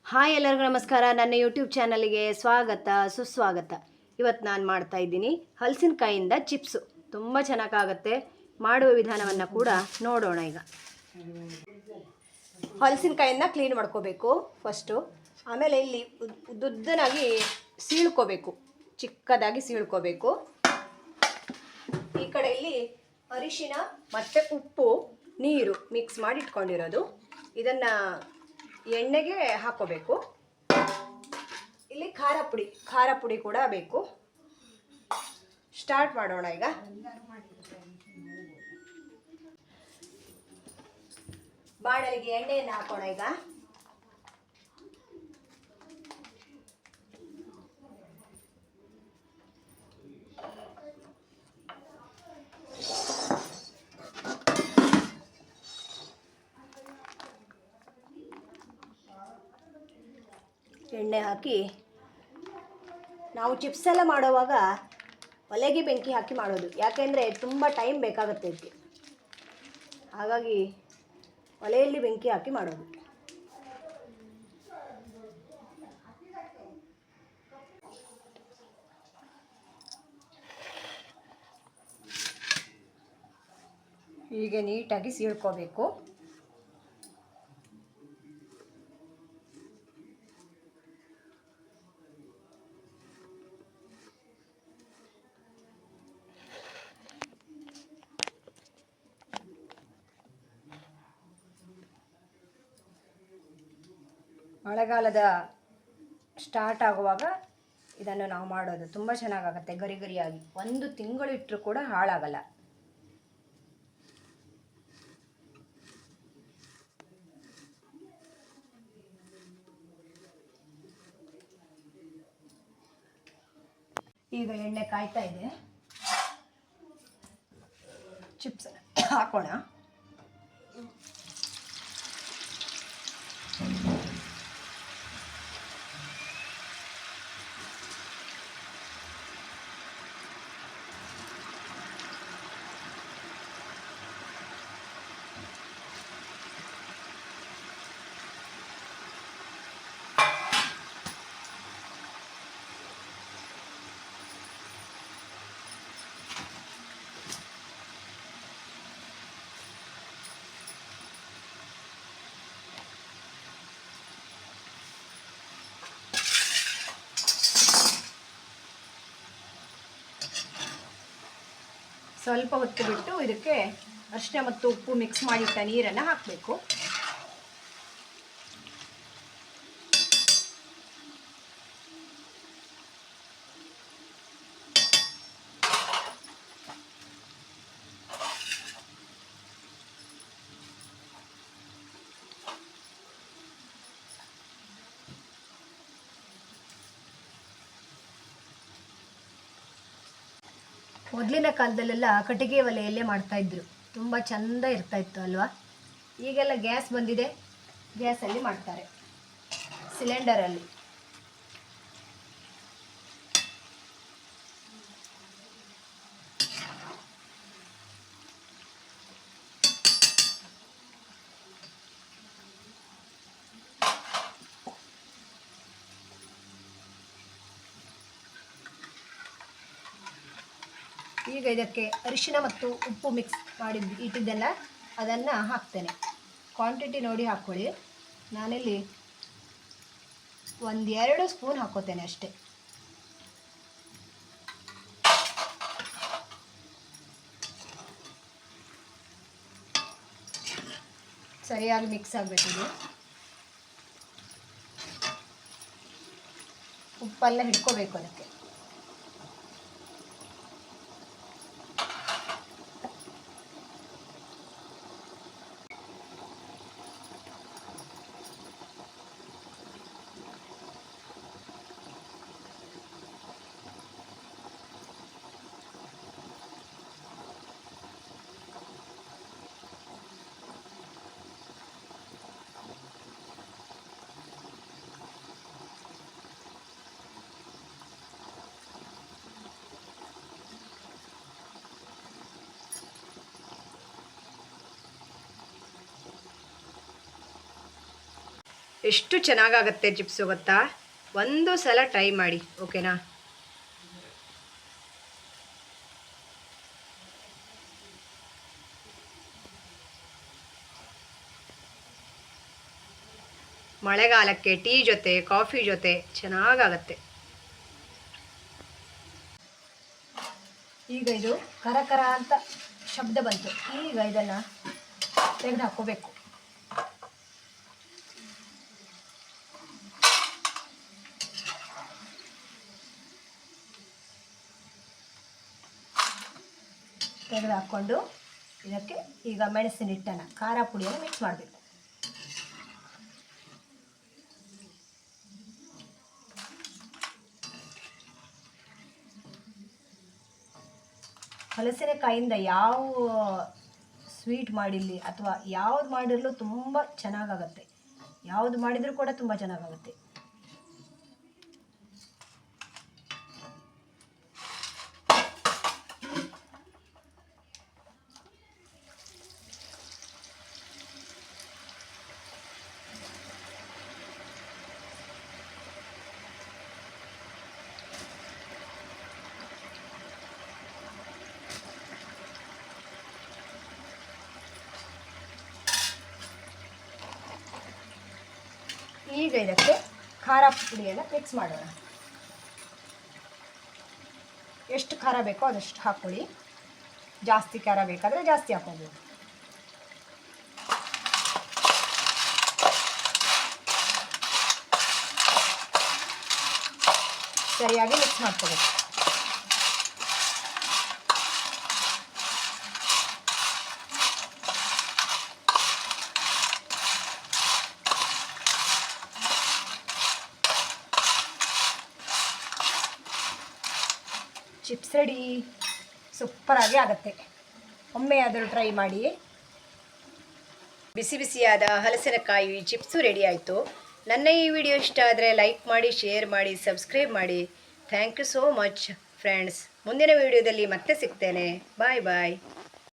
Hi ಎಲ್ಲರಿಗೂ ನಮಸ್ಕಾರ. ನನ್ನ ಯೂಟ್ಯೂಬ್ ಚಾನಲ್ಗೆ ಸ್ವಾಗತ ಸುಸ್ವಾಗತ. ಇವತ್ತು ನಾನು ಮಾಡ್ತಾ ಇದ್ದೀನಿ ಹಲಸಿನಕಾಯಿಂದ ಚಿಪ್ಸು. ತುಂಬ ಚೆನ್ನಾಗಾಗುತ್ತೆ. ಮಾಡುವ ವಿಧಾನವನ್ನು ಕೂಡ ನೋಡೋಣ. ಈಗ ಹಲಸಿನಕಾಯಿಂದ ಕ್ಲೀನ್ ಮಾಡ್ಕೋಬೇಕು ಫಸ್ಟು. ಆಮೇಲೆ ಇಲ್ಲಿ ಉದ್ದುದ್ದನಾಗಿ ಸೀಳ್ಕೋಬೇಕು, ಚಿಕ್ಕದಾಗಿ ಸೀಳ್ಕೋಬೇಕು. ಈ ಕಡೆ ಇಲ್ಲಿ ಅರಿಶಿನ ಮತ್ತು ಉಪ್ಪು ನೀರು ಮಿಕ್ಸ್ ಮಾಡಿ ಇಟ್ಕೊಂಡಿರೋದು, ಇದನ್ನು ಎಣ್ಣೆಗೆ ಹಾಕೋಬೇಕು. ಇಲ್ಲಿ ಖಾರ ಪುಡಿ ಕೂಡ ಬೇಕು. ಸ್ಟಾರ್ಟ್ ಮಾಡೋಣ. ಈಗ ಬಾಣಲಿಗೆ ಎಣ್ಣೆಯನ್ನು ಹಾಕೋಣ. ಈಗ ಎಣ್ಣೆ ಹಾಕಿ, ನಾವು ಚಿಪ್ಸ್ ಎಲ್ಲ ಮಾಡುವಾಗ ಒಲೆಗೆ ಬೆಂಕಿ ಹಾಕಿ ಮಾಡೋದು, ಯಾಕೆಂದರೆ ತುಂಬ ಟೈಮ್ ಬೇಕಾಗುತ್ತೆ ಇದಕ್ಕೆ. ಹಾಗಾಗಿ ಒಲೆಯಲ್ಲಿ ಬೆಂಕಿ ಹಾಕಿ ಮಾಡೋದು. ಹೀಗೆ ನೀಟಾಗಿ ಸೀಳ್ಕೋಬೇಕು. ಮಳೆಗಾಲದ ಸ್ಟಾರ್ಟ್ ಆಗುವಾಗ ಇದನ್ನು ನಾವು ಮಾಡೋದು ತುಂಬ ಚೆನ್ನಾಗಾಗುತ್ತೆ. ಗರಿ ಗರಿಯಾಗಿ 1 ತಿಂಗಳು ಇಟ್ಟರೂ ಕೂಡ ಹಾಳಾಗಲ್ಲ. ಈಗ ಎಣ್ಣೆ ಕಾಯ್ತಾ ಇದೆ, ಚಿಪ್ಸ್ ಹಾಕೋಣ. ಸ್ವಲ್ಪ ಹೊತ್ತು ಬಿಟ್ಟು ಇದಕ್ಕೆ ಅರಿಶಿನ ಮತ್ತು ಉಪ್ಪು ಮಿಕ್ಸ್ ಮಾಡಿಟ್ಟ ನೀರನ್ನು ಹಾಕಬೇಕು. ಮೊದಲಿನ ಕಾಲದಲ್ಲೆಲ್ಲ ಕಟ್ಟಿಗೆ ಒಲೆಯಲ್ಲೇ ಮಾಡ್ತಾಯಿದ್ರು, ತುಂಬ ಚೆಂದ ಇರ್ತಾಯಿತ್ತು ಅಲ್ವಾ. ಈಗೆಲ್ಲ ಗ್ಯಾಸ್ ಬಂದಿದೆ, ಗ್ಯಾಸಲ್ಲಿ ಮಾಡ್ತಾರೆ, ಸಿಲಿಂಡರಲ್ಲಿ. ಈಗ ಇದಕ್ಕೆ ಅರಿಶಿನ ಮತ್ತು ಉಪ್ಪು ಮಿಕ್ಸ್ ಮಾಡಿ ಇಟ್ಟಿದ್ದೆಲ್ಲ ಅದನ್ನು ಹಾಕ್ತೇನೆ. ಕ್ವಾಂಟಿಟಿ ನೋಡಿ ಹಾಕ್ಕೊಳ್ಳಿ. ನಾನಿಲ್ಲಿ 1-2 ಸ್ಪೂನ್ ಹಾಕ್ಕೋತೇನೆ ಅಷ್ಟೇ. ಸರಿಯಾಗಿ ಮಿಕ್ಸ್ ಆಗಬೇಕು. ಇದು ಉಪ್ಪೆಲ್ಲ ಹಿಡ್ಕೋಬೇಕು ಅದಕ್ಕೆ. ಎಷ್ಟು ಚೆನ್ನಾಗಾಗತ್ತೆ ಚಿಪ್ಸು ಗೊತ್ತಾ. ಒಂದು ಸಲ ಟ್ರೈ ಮಾಡಿ, ಓಕೆನಾ. ಮಳೆಗಾಲಕ್ಕೆ ಟೀ ಜೊತೆ ಕಾಫಿ ಜೊತೆ ಚೆನ್ನಾಗಾಗತ್ತೆ. ಈಗ ಇದು ಕರ ಅಂತ ಶಬ್ದ ಬಂತು. ಈಗ ಇದನ್ನು ತೆಗೆದು ಹಾಕ್ಕೋಬೇಕು. ತೆಗೆದು ಹಾಕ್ಕೊಂಡು ಇದಕ್ಕೆ ಈಗ ಮೆಣಸಿನ ಹಿಟ್ಟನ್ನು, ಖಾರ ಪುಡಿಯನ್ನು ಮಿಕ್ಸ್ ಮಾಡಬೇಕು. ಹಲಸಿನಕಾಯಿಂದ ಯಾವ ಸ್ವೀಟ್ ಮಾಡಿರಲಿ ಅಥವಾ ಯಾವ್ದು ಮಾಡಿರಲು ತುಂಬ ಚೆನ್ನಾಗಾಗತ್ತೆ. ಯಾವುದು ಮಾಡಿದರೂ ಕೂಡ ತುಂಬ ಚೆನ್ನಾಗಾಗುತ್ತೆ. ಈಗ ಇದಕ್ಕೆ ಖಾರ ಪುಡಿಯನ್ನು ಮಿಕ್ಸ್ ಮಾಡೋಣ. ಎಷ್ಟು ಖಾರ ಬೇಕೋ ಅದಷ್ಟು ಹಾಕ್ಕೊಳ್ಳಿ. ಜಾಸ್ತಿ ಖಾರ ಬೇಕಾದರೆ ಜಾಸ್ತಿ ಹಾಕ್ಕೊಬೋದು. ಸರಿಯಾಗಿ ಮಿಕ್ಸ್ ಮಾಡ್ಕೋಬೇಕು. Chips ready. ಸೂಪರಾಗಿ ಆಗುತ್ತೆ. ಒಮ್ಮೆ ಆದರೂ ಟ್ರೈ ಮಾಡಿ. ಬಿಸಿ ಬಿಸಿಯಾದ ಹಲಸಿನಕಾಯಿ ಚಿಪ್ಸು ರೆಡಿ ಆಯಿತು. ನನ್ನ ಈ ವಿಡಿಯೋ ಇಷ್ಟ ಆದರೆ ಲೈಕ್ ಮಾಡಿ, ಶೇರ್ ಮಾಡಿ, ಸಬ್ಸ್ಕ್ರೈಬ್ ಮಾಡಿ. Thank you so much friends. ಮುಂದಿನ ವಿಡಿಯೋದಲ್ಲಿ ಮತ್ತೆ ಸಿಗ್ತೇನೆ. ಬಾಯ್ ಬಾಯ್.